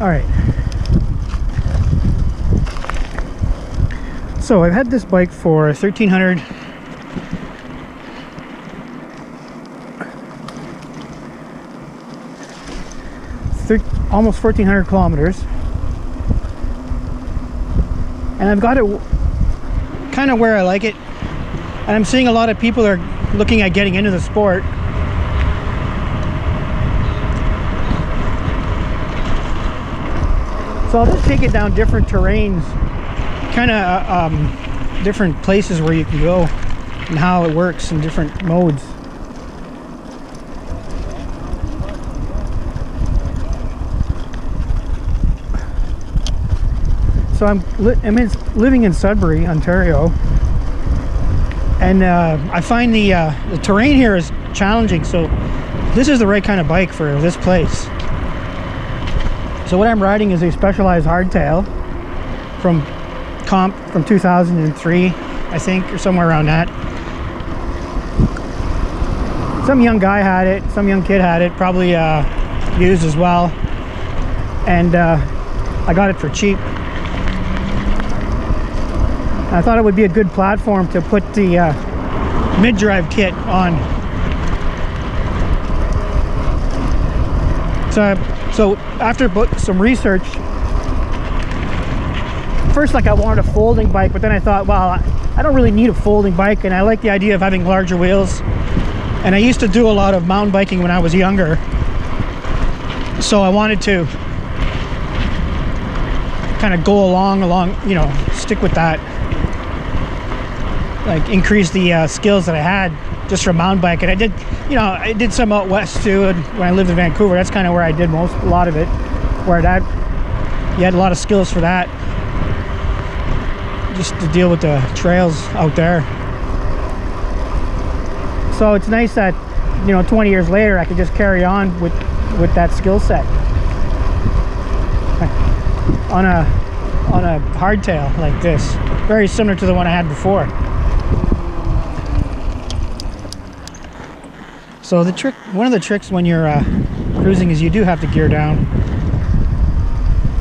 All right. So I've had this bike for 1,300. Almost 1,400 kilometers. And I've got it kind of where I like it. And I'm seeing a lot of people are looking at getting into the sport. So I'll just take it down different terrains, kind of different places where you can go and how it works in different modes. So I'm living in Sudbury, Ontario, and I find the terrain here is challenging. So this is the right kind of bike for this place. So what I'm riding is a Specialized hardtail from Comp from 2003, I think, or somewhere around that. Some young guy had it, some young kid had it, probably used as well, and I got it for cheap. I thought it would be a good platform to put the mid-drive kit on. So after some research, first I wanted a folding bike, but then I thought, well, I don't really need a folding bike, and I like the idea of having larger wheels. And I used to do a lot of mountain biking when I was younger, so I wanted to kind of go along, you know, stick with that, like increase the skills that I had just from mountain bike. And I did, you know, I did some out west too, and when I lived in Vancouver, that's kind of where I did a lot of it, where you had a lot of skills for that, just to deal with the trails out there. So it's nice that, you know, 20 years later I could just carry on with that skill set on a hardtail like this, very similar to the one I had before. So one of the tricks when you're cruising is you do have to gear down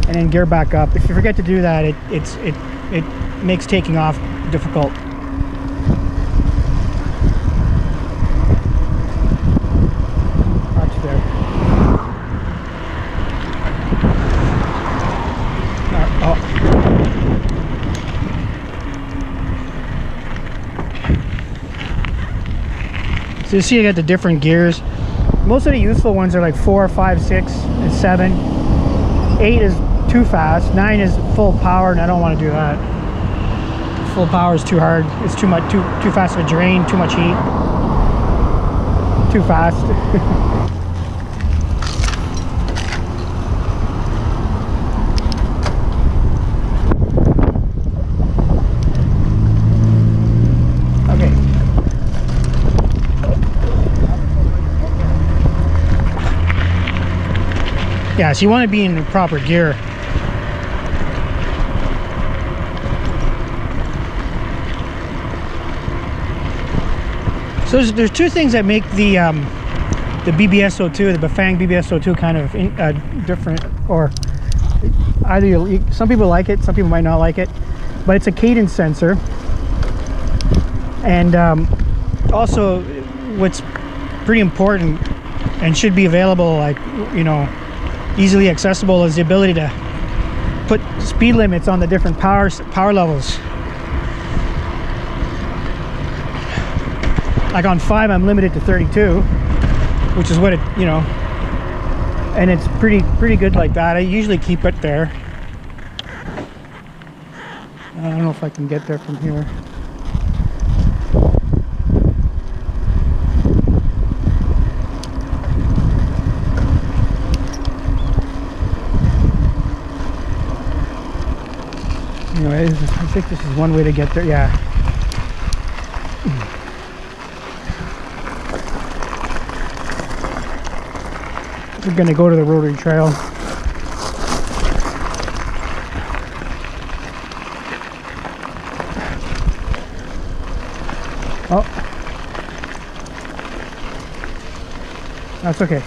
and then gear back up. If you forget to do that, it makes taking off difficult. Watch there. So you see I got the different gears. Most of the useful ones are like 4, 5, 6, and 7. 8 is too fast. 9 is full power, and I don't want to do that. Full power is too hard. It's too much, too fast of a drain, too much heat. Too fast. Yeah, so you want to be in the proper gear. So there's two things that make the BBS02, the Bafang BBS02 kind of different, or either some people like it, some people might not like it, but it's a cadence sensor. And also what's pretty important and should be available, like, you know, easily accessible, is the ability to put speed limits on the different power levels. Like on 5 I'm limited to 32, which is what it, you know, and it's pretty good like that. I usually keep it there. I don't know if I can get there from here. Anyway, I think this is one way to get there. Yeah. We're going to go to the Rotary Trail. Oh. That's okay.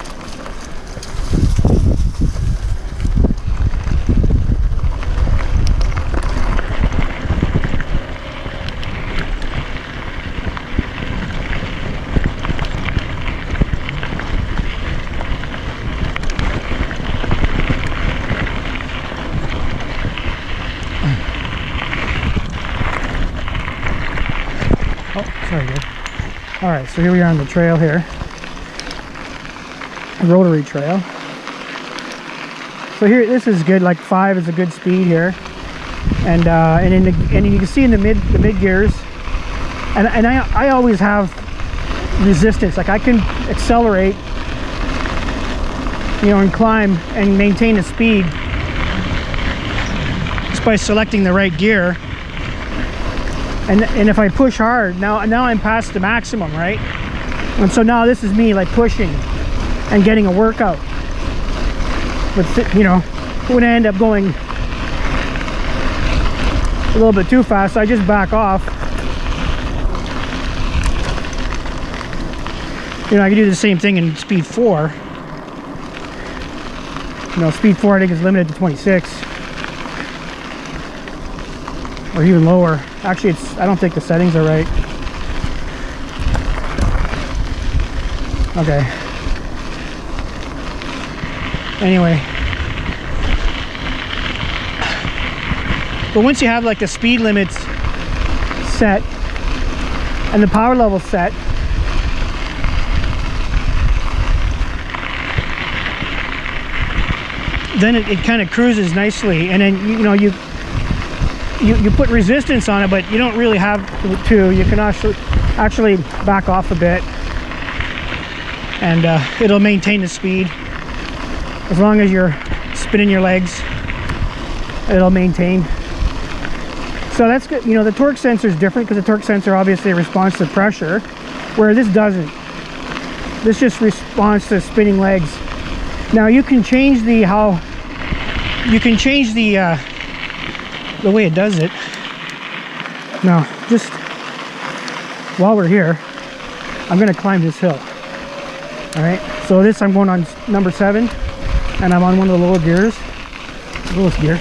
All right, so here we are on the trail here, Rotary Trail. So here, this is good. Like 5 is a good speed here, and you can see in the mid gears, and I always have resistance. Like I can accelerate, you know, and climb and maintain the speed just by selecting the right gear. And if I push hard, now I'm past the maximum, right? And so now this is me like pushing and getting a workout. But you know, when I end up going a little bit too fast, so I just back off. You know, I can do the same thing in speed 4. You know, speed 4 I think is limited to 26. Or even lower. Actually, I don't think the settings are right. Okay. Anyway. But once you have like the speed limits set and the power level set, then it kind of cruises nicely, and then you know you put resistance on it, but you don't really have to. You can actually back off a bit, and it'll maintain the speed as long as you're spinning your legs. It'll maintain. So that's good. You know, the torque sensor is different because the torque sensor obviously responds to pressure, where this doesn't. This just responds to spinning legs. Now you can change the the way it does it. Now, just while we're here, I'm going to climb this hill. All right. So this I'm going on number 7, and I'm on one of the lower gears, lowest gear.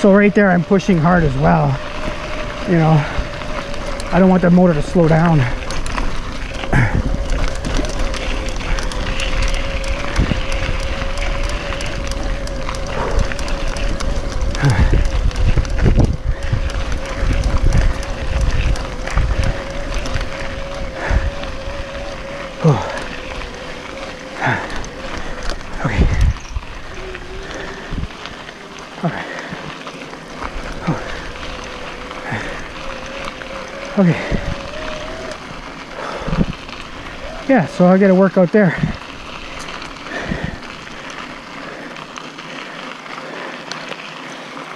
So right there, I'm pushing hard as well. You know, I don't want the motor to slow down. Okay. All right. Okay. Yeah, so I got to work out there.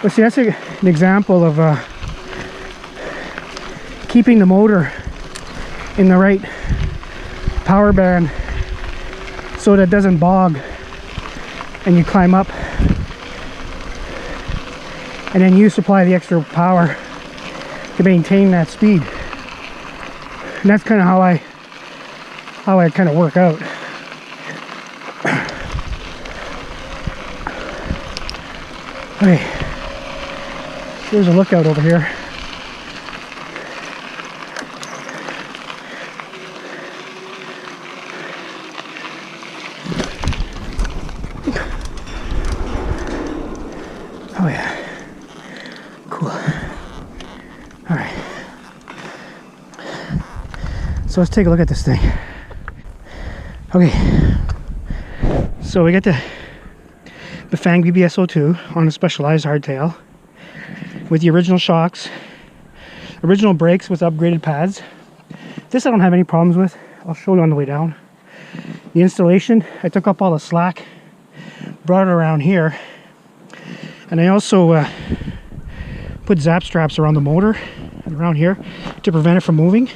But see, that's an example of keeping the motor in the right power band so that it doesn't bog and you climb up, and then you supply the extra power to maintain that speed. And that's kind of how I kind of work out. Okay, here's a lookout over here. Oh yeah, cool. All right, so let's take a look at this thing. Okay, so we got the Bafang BBS02 on a specialized hardtail with the original shocks, original brakes with upgraded pads. This I don't have any problems with. I'll show you on the way down. The installation, I took up all the slack, brought it around here, and I also put zap straps around the motor and around here to prevent it from moving.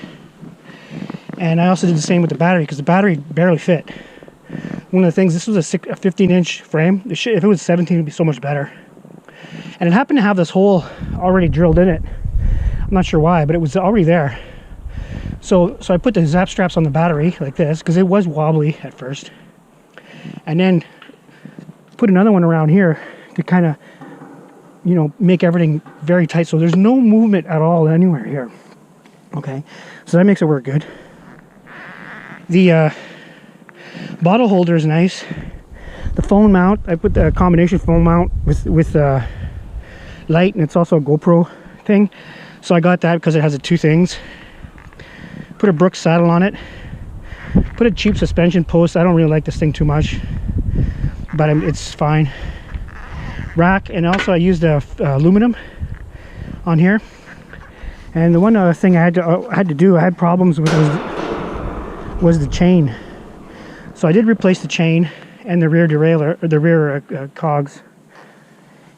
And I also did the same with the battery because the battery barely fit. One of the things, this was a 15-inch frame. If it was 17, it would be so much better. And it happened to have this hole already drilled in it. I'm not sure why, but it was already there. So I put the zap straps on the battery like this because it was wobbly at first. And then put another one around here to kind of, you know, make everything very tight. So there's no movement at all anywhere here. Okay, so that makes it work good. The bottle holder is nice. The phone mount, I put the combination phone mount with light, and it's also a GoPro thing. So I got that because it has the two things. Put a Brooks saddle on it. Put a cheap suspension post. I don't really like this thing too much, but it's fine. Rack, and also I used aluminum on here. And the one other thing I had to do, I had problems with was the chain. So I did replace the chain and the rear derailleur, or the rear cogs,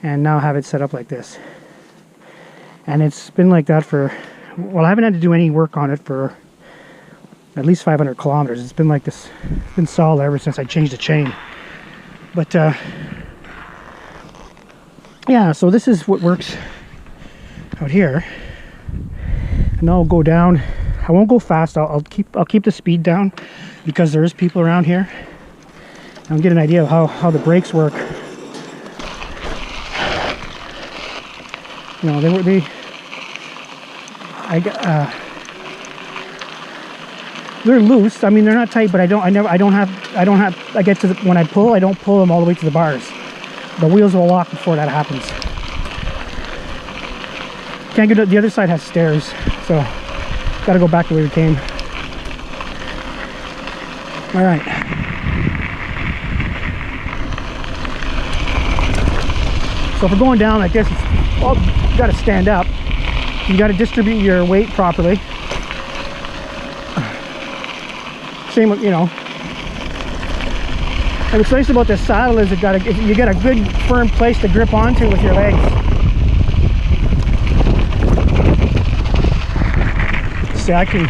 and now have it set up like this. And it's been like that for, well, I haven't had to do any work on it for at least 500 kilometers. It's been like this, it's been solid ever since I changed the chain. But yeah, so this is what works out here. And I'll go down. I won't go fast. I'll keep the speed down because there is people around here. I'll get an idea of how the brakes work. You know, they're loose. I mean, they're not tight, but I get to when I pull, I don't pull them all the way to the bars. The wheels will lock before that happens. Can't get to the other side, has stairs, so got to go back the way we came. All right. So if we're going down like this, well, you got to stand up. You got to distribute your weight properly. Same with, you know. And what's nice about this saddle is you get a good firm place to grip onto with your legs. See, I can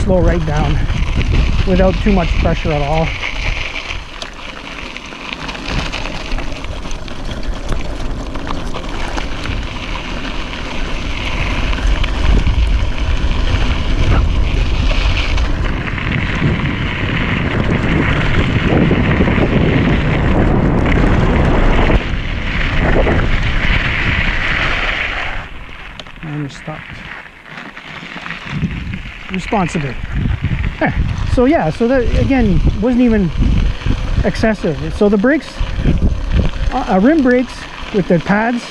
slow right down without too much pressure at all. Stopped responsibly. So yeah, so that again wasn't even excessive. So the brakes, rim brakes with the pads,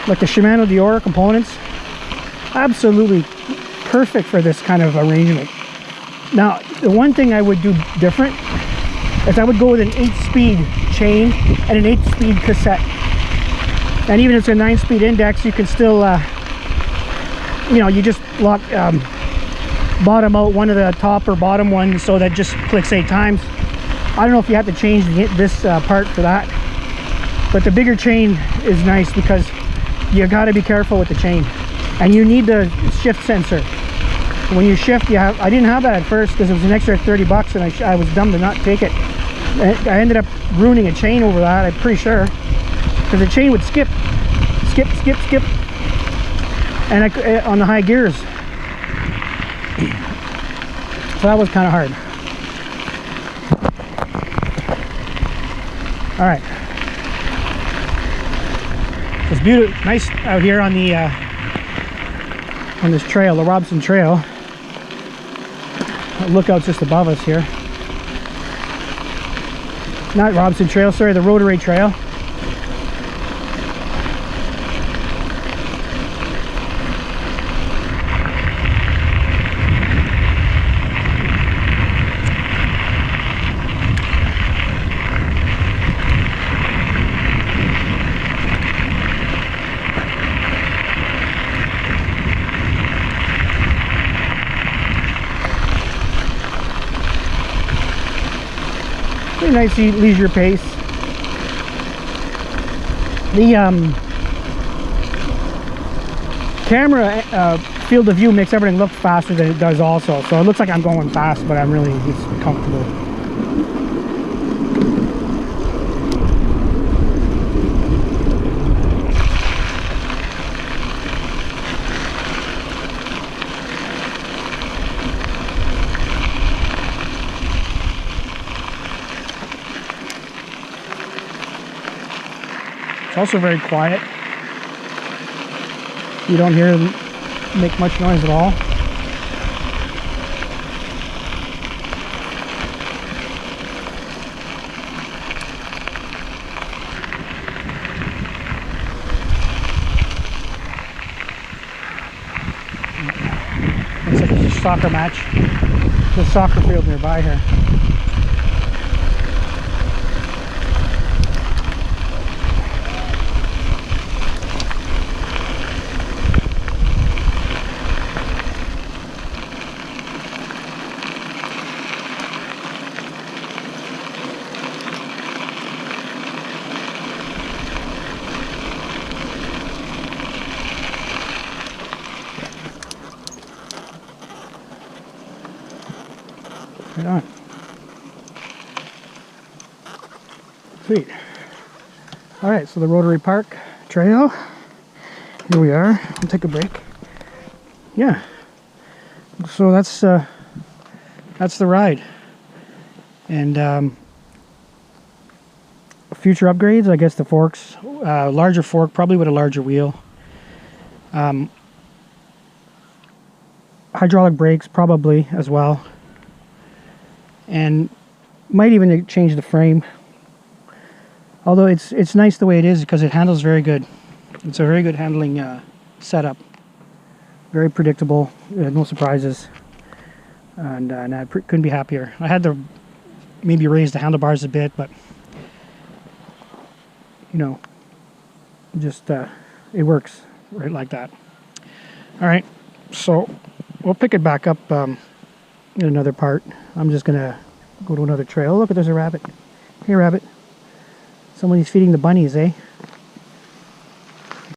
like the Shimano Deore components, absolutely perfect for this kind of arrangement. Now, the one thing I would do different is I would go with an 8-speed chain and an 8-speed cassette. And even if it's a 9-speed index, you can still you know, you just lock bottom out one of the top or bottom ones so that just clicks 8 times. I don't know if you have to change this part for that, but the bigger chain is nice because you got to be careful with the chain, and you need the shift sensor. When you shift, I didn't have that at first because it was an extra 30 bucks, and I was dumb to not take it. I ended up ruining a chain over that, I'm pretty sure, because the chain would skip, and on the high gears. So that was kind of hard. All right. It's beautiful, nice out here on the on this trail, the Robson Trail. The lookout's just above us here. Not Robson Trail, sorry, the Rotary Trail. Nice leisure pace. The camera field of view makes everything look faster than it does also, so it looks like I'm going fast, but I'm really just comfortable. It's also very quiet. You don't hear them make much noise at all. soccer match. The soccer field nearby here. Right on. Sweet. Alright, so the Rotary Park Trail. Here we are. I'll take a break. Yeah. So that's the ride. And future upgrades, I guess the forks. Larger fork, probably with a larger wheel. Hydraulic brakes, probably as well. And might even change the frame, although it's nice the way it is because it handles very good. It's a very good handling setup, very predictable, no surprises, and I couldn't be happier. I had to maybe raise the handlebars a bit, but you know, just it works right like that. All right, so we'll pick it back up in another part. I'm just gonna go to another trail. Look, there's a rabbit. Hey, rabbit. Somebody's feeding the bunnies, eh?